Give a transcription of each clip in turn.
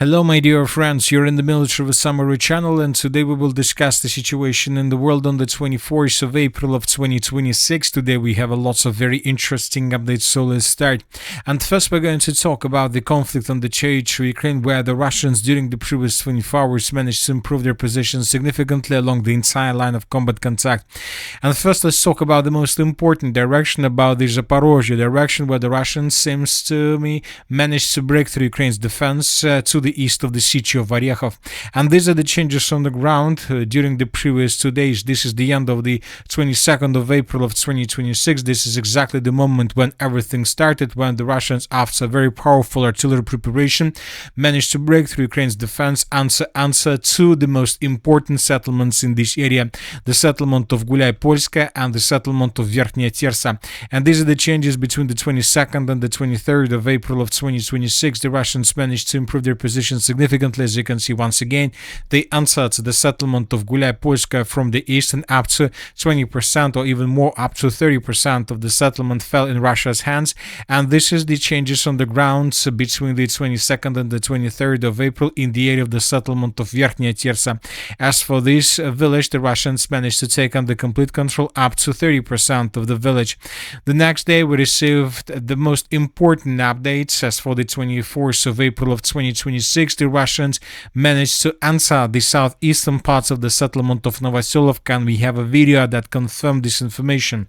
Hello, my dear friends. You're in the Military Summary channel, and today we will discuss the situation in the world on the 24th of April of 2026. Today we have lots of very interesting updates, so let's start. And first, we're going to talk about the conflict on the territory of Ukraine, where the Russians during the previous 24 hours managed to improve their position significantly along the entire line of combat contact. And first, let's talk about the most important direction, about the Zaporozhye direction, where the Russians seems to me managed to break through Ukraine's defense to the east of the city of Orykhov. And these are the changes on the ground during the previous 2 days. This is the end of the 22nd of April of 2026. This is exactly the moment when everything started, when the Russians, after very powerful artillery preparation, managed to break through Ukraine's defense, answer to the most important settlements in this area, the settlement of Gulai-Polskaya and the settlement of Verkhnya Tersa. And these are the changes between the 22nd and the 23rd of April of 2026. The Russians managed to improve their position significantly. As you can see, once again, they answered the settlement of Gulai-Polskaya from the east, and up to 20% or even more, up to 30% of the settlement fell in Russia's hands. And this is the changes on the ground between the 22nd and the 23rd of April in the area of the settlement of Verkhnya Tersa. As for this village, the Russians managed to take under complete control up to 30% of the village. The next day, we received the most important updates. As for the 24th of April of 2026, the Russians managed to answer the southeastern parts of the settlement of Novoselovka, and we have a video that confirmed this information.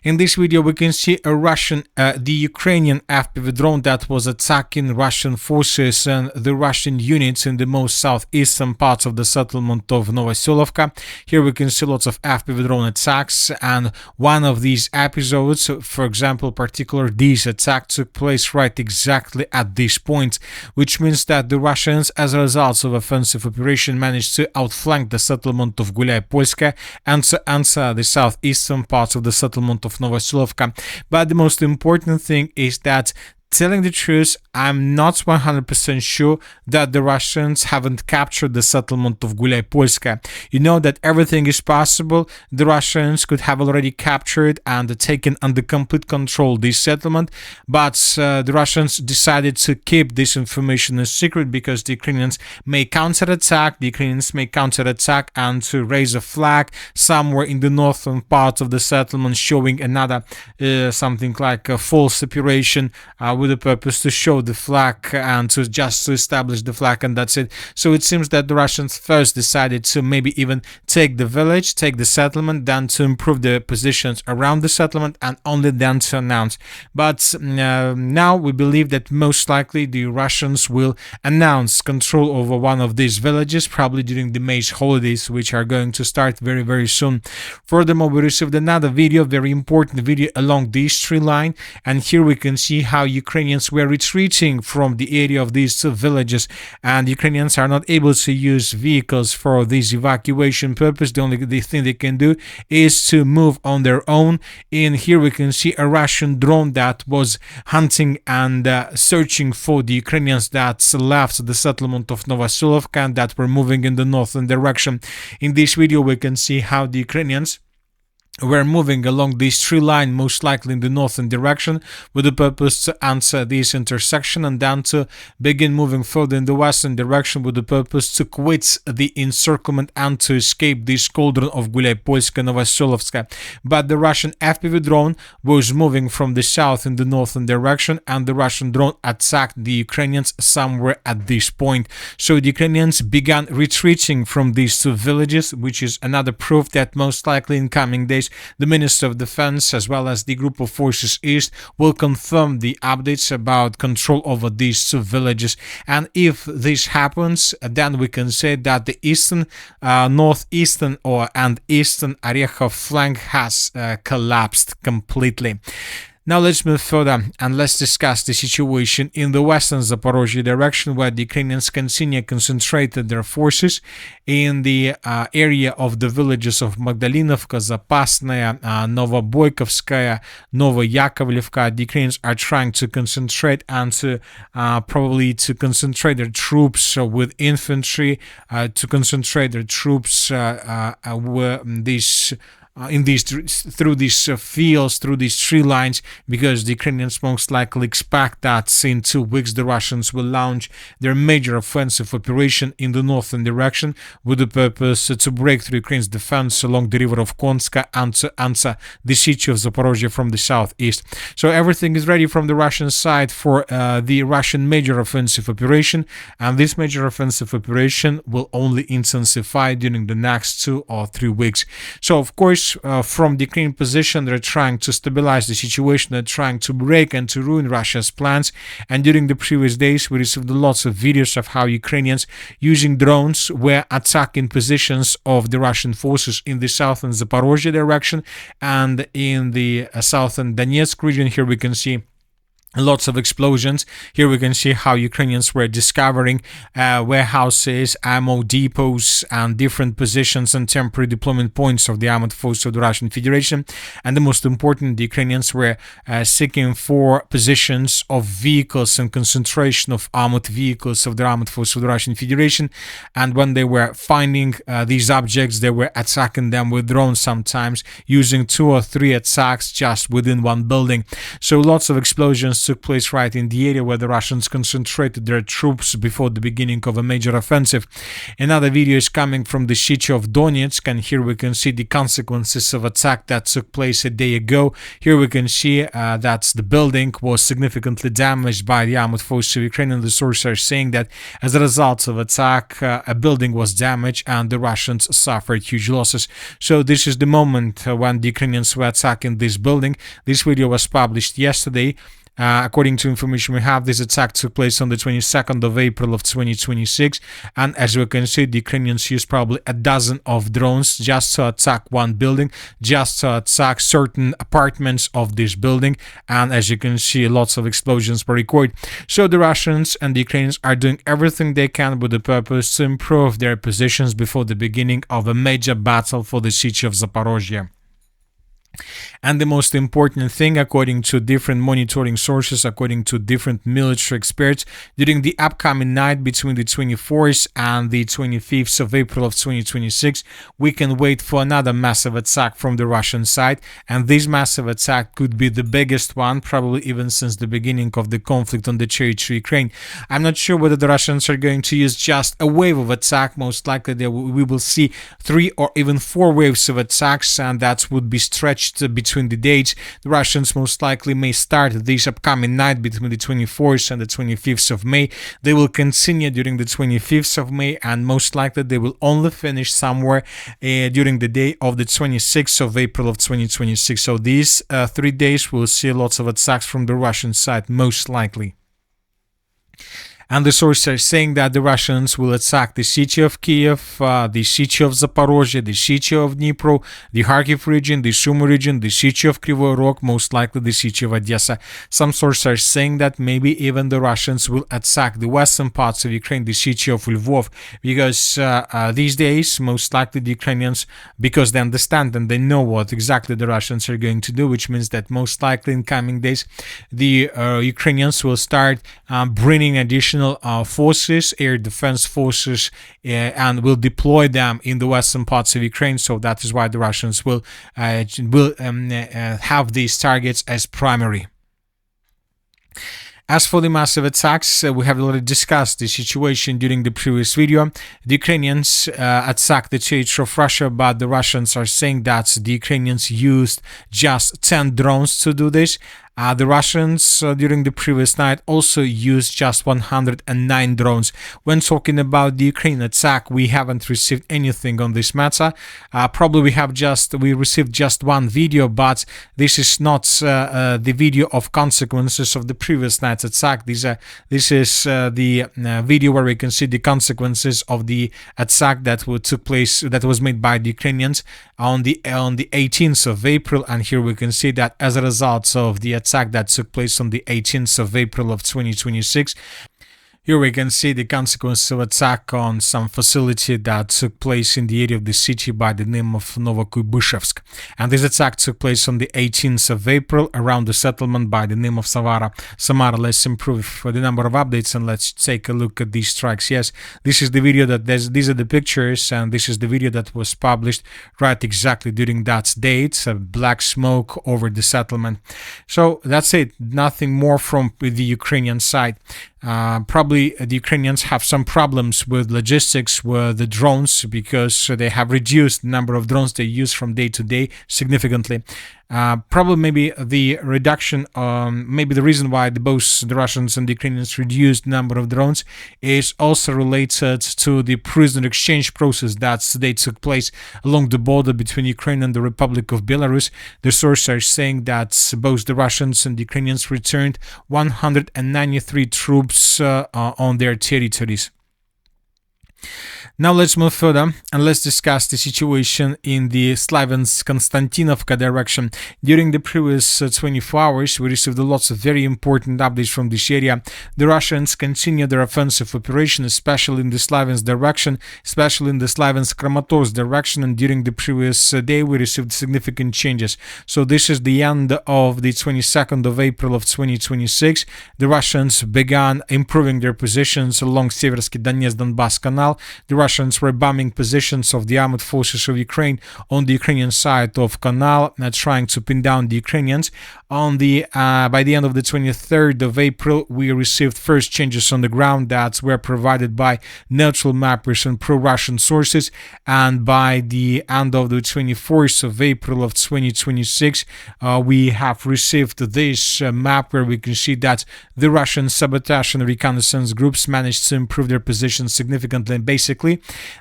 In this video, we can see the Ukrainian FPV drone that was attacking Russian forces and the Russian units in the most southeastern parts of the settlement of Novoselovka. Here we can see lots of FPV drone attacks, and one of these episodes, for example, this attack took place right exactly at this point, which means that the Russians, as a result of offensive operation, managed to outflank the settlement of Gulai-Polskaya and to answer the southeastern parts of the settlement of Novoselovka. But the most important thing is that, telling the truth, I'm not 100% sure that the Russians haven't captured the settlement of Gulai-Polskaya. You know that everything is possible. The Russians could have already captured and taken under complete control this settlement, but the Russians decided to keep this information a secret because the Ukrainians may counterattack. And to raise a flag somewhere in the northern part of the settlement, showing another something like a false separation with the purpose to show the flag and to establish the flag, and that's it. So it seems that the Russians first decided to maybe even take the village, take the settlement, then to improve the positions around the settlement, and only then to announce. But now we believe that most likely the Russians will announce control over one of these villages, probably during the May holidays, which are going to start very, very soon. Furthermore, we received another video, very important video along this tree line, and here we can see how Ukrainians were retreating from the area of these two villages, and Ukrainians are not able to use vehicles for this evacuation purpose. The only thing they can do is to move on their own. And here we can see a Russian drone that was hunting and searching for the Ukrainians that left the settlement of Novoselovka and that were moving in the northern direction. In this video, we can see how the Ukrainians were moving along this tree line, most likely in the northern direction, with the purpose to answer this intersection, and then to begin moving further in the western direction with the purpose to quit the encirclement and to escape this cauldron of Gulai-Polskaya Novoselovska. But the Russian FPV drone was moving from the south in the northern direction, and the Russian drone attacked the Ukrainians somewhere at this point. So the Ukrainians began retreating from these two villages, which is another proof that most likely in coming days the Minister of Defense, as well as the Group of Forces East, will confirm the updates about control over these two villages. And if this happens, then we can say that the eastern, northeastern and eastern Orykhov flank has collapsed completely. Now let's move further and let's discuss the situation in the western Zaporozhye direction, where the Ukrainians continue concentrated their forces in the area of the villages of Magdalinovka, Zapasnaya, Novoboykovskaya, Novoyakovlivka. The Ukrainians are trying to concentrate and to probably to concentrate their troops with infantry, to concentrate their troops with these through these fields, through these tree lines, because the Ukrainians most likely expect that in 2 weeks the Russians will launch their major offensive operation in the northern direction with the purpose to break through Ukraine's defense along the river of Konska and to answer the siege of Zaporozhye from the southeast. So everything is ready from the Russian side for the Russian major offensive operation, and this major offensive operation will only intensify during the next 2 or 3 weeks. So of course, from the Ukrainian position, they're trying to stabilize the situation, they're trying to break and to ruin Russia's plans. And during the previous days, we received lots of videos of how Ukrainians using drones were attacking positions of the Russian forces in the southern Zaporozhye direction and in the southern Donetsk region. Here we can see lots of explosions. Here we can see how Ukrainians were discovering warehouses, ammo depots, and different positions and temporary deployment points of the armed forces of the Russian Federation. And the most important, the Ukrainians were seeking for positions of vehicles and concentration of armored vehicles of the armed forces of the Russian Federation. And when they were finding these objects, they were attacking them with drones, sometimes using 2 or 3 attacks just within one building. So lots of explosions took place right in the area where the Russians concentrated their troops before the beginning of a major offensive. Another video is coming from the siege of Donetsk, and here we can see the consequences of attack that took place a day ago. Here we can see that the building was significantly damaged by the armed forces of Ukraine, and the sources are saying that as a result of attack, a building was damaged and the Russians suffered huge losses. So this is the moment when the Ukrainians were attacking this building. This video was published yesterday. According to information we have, this attack took place on the 22nd of April of 2026, and as we can see, the Ukrainians used probably a dozen of drones just to attack one building, just to attack certain apartments of this building, and as you can see, lots of explosions were recorded. So the Russians and the Ukrainians are doing everything they can with the purpose to improve their positions before the beginning of a major battle for the siege of Zaporozhye. And the most important thing, according to different monitoring sources, according to different military experts, during the upcoming night between the 24th and the 25th of April of 2026, we can wait for another massive attack from the Russian side, and this massive attack could be the biggest one, probably even since the beginning of the conflict on the territory of Ukraine. I'm not sure whether the Russians are going to use just a wave of attack. Most likely we will see 3 or even 4 waves of attacks, and that would be stretched between the dates. The Russians most likely may start this upcoming night between the 24th and the 25th of May. They will continue during the 25th of May, and most likely they will only finish somewhere during the day of the 26th of April of 2026. So these 3 days we'll see lots of attacks from the Russian side, most likely. And the sources are saying that the Russians will attack the city of Kiev, the city of Zaporozhye, the city of Dnipro, the Kharkiv region, the Sumy region, the city of Kryvyi Rog, most likely the city of Odessa. Some sources are saying that maybe even the Russians will attack the western parts of Ukraine, the city of Lvov, because these days, most likely the Ukrainians, because they understand and they know what exactly the Russians are going to do, which means that most likely in coming days, the Ukrainians will start bringing additional forces, air defense forces, and will deploy them in the western parts of Ukraine. So that is why the Russians will have these targets as primary. As for the massive attacks, we have already discussed the situation during the previous video. The Ukrainians attacked the territory of Russia, but the Russians are saying that the Ukrainians used just 10 drones to do this. The Russians during the previous night also used just 109 drones. When talking about the Ukraine attack, we haven't received anything on this matter. Probably we received just one video, but this is not the video of consequences of the previous night's attack. This is the video where we can see the consequences of the attack that took place, that was made by the Ukrainians on the 18th of April, and here we can see that as a result of the attack that took place on the 18th of April of 2026, Here we can see the consequence of attack on some facility that took place in the area of the city by the name of Novokuybышevsk. And this attack took place on the 18th of April around the settlement by the name of Samara. Let's improve the number of updates and let's take a look at these strikes. Yes, this is the video these are the pictures, and this is the video that was published right exactly during that date. Black smoke over the settlement. So that's it. Nothing more from the Ukrainian side. Probably the Ukrainians have some problems with logistics with the drones because they have reduced the number of drones they use from day to day significantly. Probably maybe the reduction, maybe the reason why both the Russians and the Ukrainians reduced the number of drones is also related to the prisoner exchange process that today took place along the border between Ukraine and the Republic of Belarus. The sources are saying that both the Russians and the Ukrainians returned 193 troops on their territories. Now let's move further and let's discuss the situation in the Slaviansk-Konstantinovka direction. During the previous 24 hours, we received lots of very important updates from this area. The Russians continue their offensive operation, especially in the Slaviansk direction, especially in the Slaviansk-Kramatorsk direction, and during the previous day we received significant changes. So this is the end of the 22nd of April of 2026. The Russians began improving their positions along Seversky Donetsk-Donbass Canal. The Russians were bombing positions of the armed forces of Ukraine on the Ukrainian side of Canal, trying to pin down the Ukrainians. By the end of the 23rd of April, we received first changes on the ground that were provided by neutral mappers and pro-Russian sources. And by the end of the 24th of April of 2026, we have received this map where we can see that the Russian sabotage and reconnaissance groups managed to improve their positions significantly. And basically,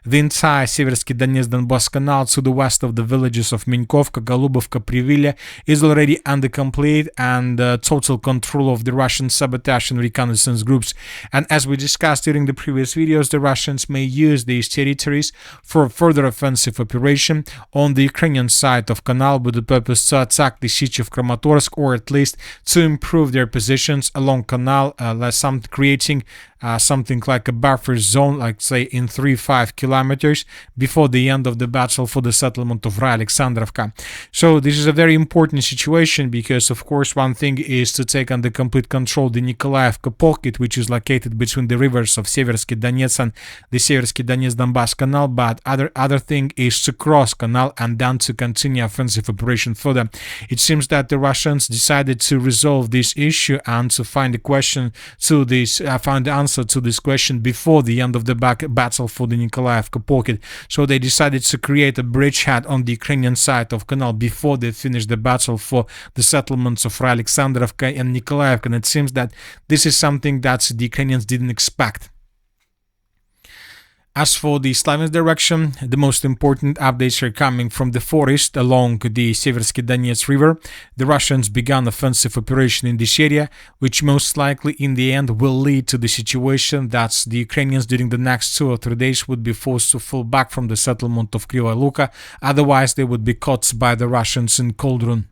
the entire Seversky Donetsk-Donbass Canal to the west of the villages of Minkovka, Golubovka, Privilya is already under complete and total control of the Russian sabotage and reconnaissance groups. And as we discussed during the previous videos, the Russians may use these territories for further offensive operation on the Ukrainian side of Canal with the purpose to attack the siege of Kramatorsk, or at least to improve their positions along Canal, creating something like a buffer zone, like say in 3-5 kilometers before the end of the battle for the settlement of Alexandrovka. So this is a very important situation because, of course, one thing is to take under complete control the Nikolaevka pocket, which is located between the rivers of Seversky Donetsk and the Seversky Donetsk-Donbass Canal, but other thing is to cross Canal and then to continue offensive operation further. It seems that the Russians decided to resolve this issue and to find the answer to this question before the end of the battle for the Nikolaevka pocket. So they decided to create a bridgehead on the Ukrainian side of Canal before they finished the battle for the settlements of Alexandrovka and Nikolaevka. And it seems that this is something that the Ukrainians didn't expect. As for the Slaviansk direction, the most important updates are coming from the forest along the Seversky Donetsk River. The Russians began offensive operation in this area, which most likely in the end will lead to the situation that the Ukrainians during the next 2 or 3 days would be forced to fall back from the settlement of Kryvaya Luka. Otherwise, they would be caught by the Russians in Koldrun.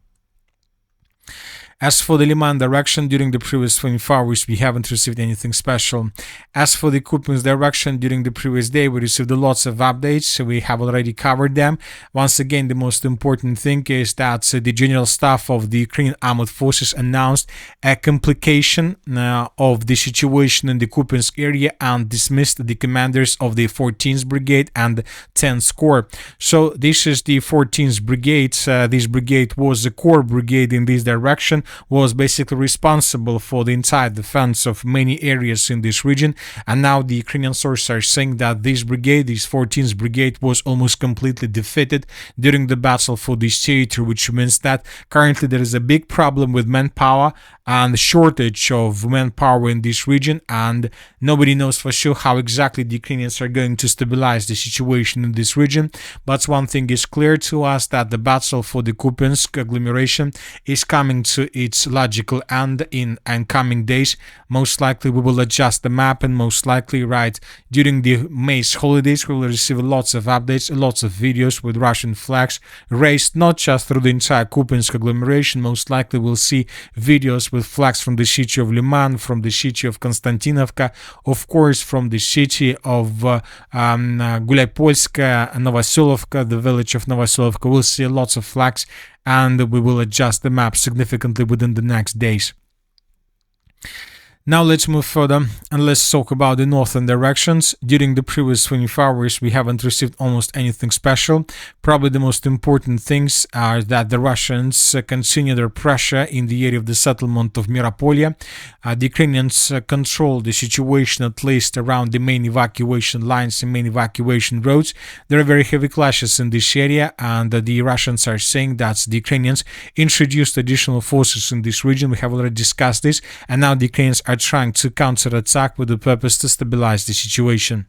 As for the Liman direction, during the previous 24 hours, we haven't received anything special. As for the Kupiansk direction, during the previous day, we received lots of updates. So we have already covered them. Once again, the most important thing is that the General Staff of the Ukrainian Armed Forces announced a complication of the situation in the Kupiansk area and dismissed the commanders of the 14th Brigade and 10th Corps. So this is the 14th Brigade. This brigade was a core brigade in this direction, was basically responsible for the entire defense of many areas in this region, and now the Ukrainian sources are saying that this brigade, this 14th Brigade, was almost completely defeated during the battle for this territory, which means that currently there is a big problem with manpower and shortage of manpower in this region, and nobody knows for sure how exactly the Ukrainians are going to stabilize the situation in this region. But one thing is clear to us, that the battle for the Kupiansk agglomeration is coming to its logical end in coming days. Most likely we will adjust the map, and most likely right during the May's holidays we will receive lots of updates, lots of videos with Russian flags raised not just through the entire Kupiansk agglomeration. Most likely we'll see videos with flags from the city of Liman, from the city of Konstantinovka, of course from the city of Gulyapolska, Novoselovka, the village of Novoselovka. We'll see lots of flags, and we will adjust the map significantly within the next days. Now let's move further and let's talk about the northern directions. During the previous 24 hours we haven't received almost anything special. Probably the most important things are that the Russians continue their pressure in the area of the settlement of Miropolye. The Ukrainians control the situation at least around the main evacuation lines and main evacuation roads. There are very heavy clashes in this area, and the Russians are saying that the Ukrainians introduced additional forces in this region. We have already discussed this, and now the Ukrainians are trying to counterattack with the purpose to stabilize the situation.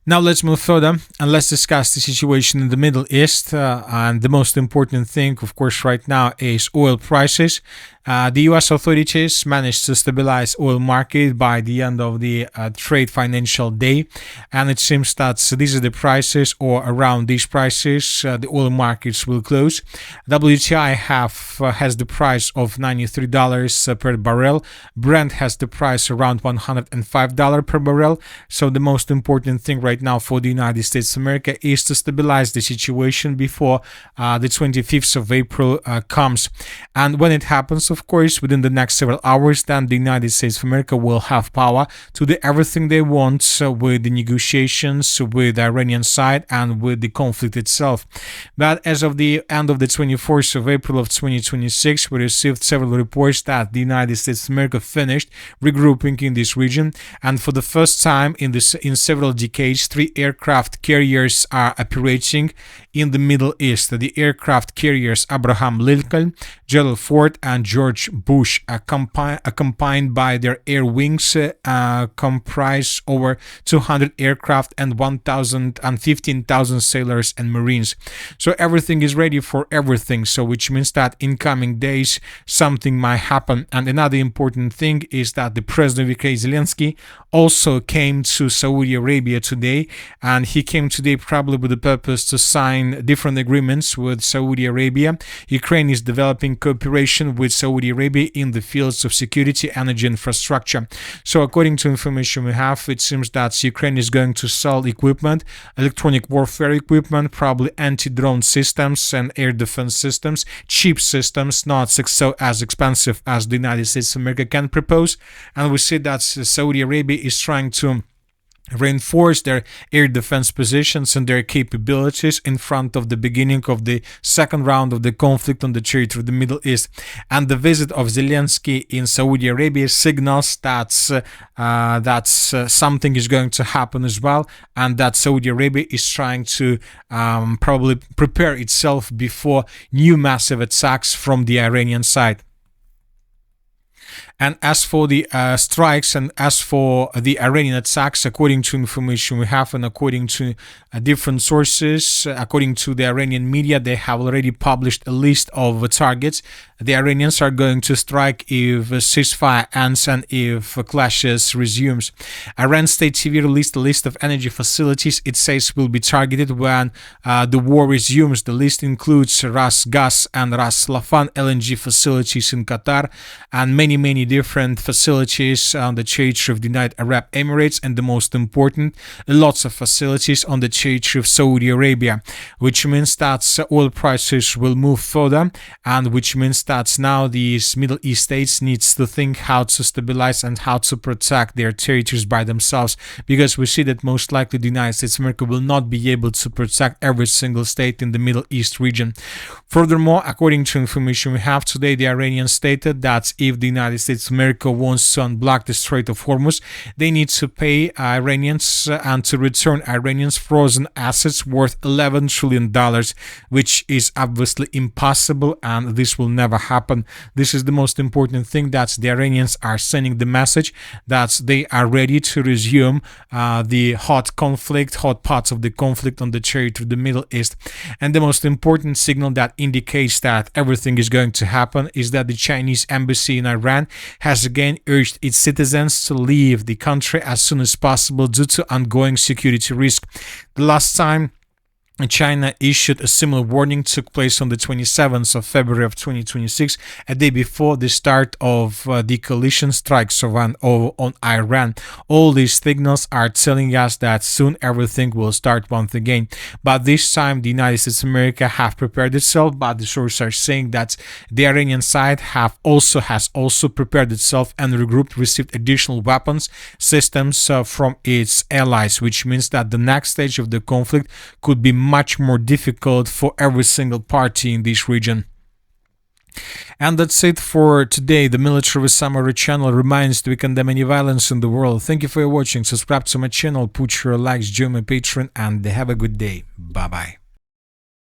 Now let's move further and let's discuss the situation in the Middle East. And the most important thing, of course, right now is oil prices. The US authorities managed to stabilize oil market by the end of the trade financial day, and it seems that these are the prices, or around these prices the oil markets will close. WTI has the price of $93 per barrel. Brent has the price around $105 per barrel. So the most important thing right now for the United States of America is to stabilize the situation before the 25th of April comes. And when it happens, of course, within the next several hours, then the United States of America will have power to do everything they want with the negotiations with the Iranian side and with the conflict itself. But as of the end of the 24th of April of 2026, we received several reports that the United States of America finished regrouping in this region, and for the first time in several decades, 3 aircraft carriers are operating in the Middle East. The aircraft carriers Abraham Lincoln, Gerald Ford, and George Bush, accompanied by their air wings, comprise over 200 aircraft and 15,000 sailors and marines. So everything is ready for everything. So which means that in coming days something might happen. And another important thing is that the President of Ukraine, Zelensky, also came to Saudi Arabia today, and he came today probably with the purpose to sign different agreements with Saudi Arabia. Ukraine is developing cooperation with Saudi Arabia in the fields of security, energy, infrastructure. So according to information we have, it seems that Ukraine is going to sell equipment, electronic warfare equipment, probably anti-drone systems and air defense systems, cheap systems, not so as expensive as the United States of America can propose. And we see that Saudi Arabia is trying to reinforce their air defense positions and their capabilities in front of the beginning of the second round of the conflict on the territory of the Middle East. And the visit of Zelensky in Saudi Arabia signals that something is going to happen as well, and that Saudi Arabia is trying to probably prepare itself before new massive attacks from the Iranian side. And as for the strikes and as for the Iranian attacks, according to information we have and according to different sources, according to the Iranian media, they have already published a list of targets. The Iranians are going to strike if ceasefire ends and if clashes resumes. Iran State TV released a list of energy facilities it says will be targeted when the war resumes. The list includes Ras Gas and Ras Lafan LNG facilities in Qatar, and many different facilities on the territory of the United Arab Emirates, and the most important, lots of facilities on the territory of Saudi Arabia, which means that oil prices will move further, and which means that now these Middle East states needs to think how to stabilize and how to protect their territories by themselves, because we see that most likely the United States of America will not be able to protect every single state in the Middle East region. Furthermore, according to information we have today, the Iranians stated that if the United States States of America wants to unblock the Strait of Hormuz, they need to pay Iranians and to return Iranians frozen assets worth $11 trillion, which is obviously impossible, and this will never happen. This is the most important thing, that the Iranians are sending the message that they are ready to resume the hot parts of the conflict on the territory of the Middle East. And the most important signal that indicates that everything is going to happen is that the Chinese embassy in Iran has again urged its citizens to leave the country as soon as possible due to ongoing security risk. The last time China issued a similar warning took place on the 27th of February of 2026, a day before the start of the coalition strikes on Iran. All these signals are telling us that soon everything will start once again. But this time the United States of America have prepared itself, but the sources are saying that the Iranian side has also prepared itself and received additional weapons systems from its allies, which means that the next stage of the conflict could be much more difficult for every single party in this region. And that's it for today. The Military with Summary channel reminds to condemn any violence in the world. Thank you for watching. Subscribe to my channel, put your likes, join my Patreon, and have a good day. Bye bye.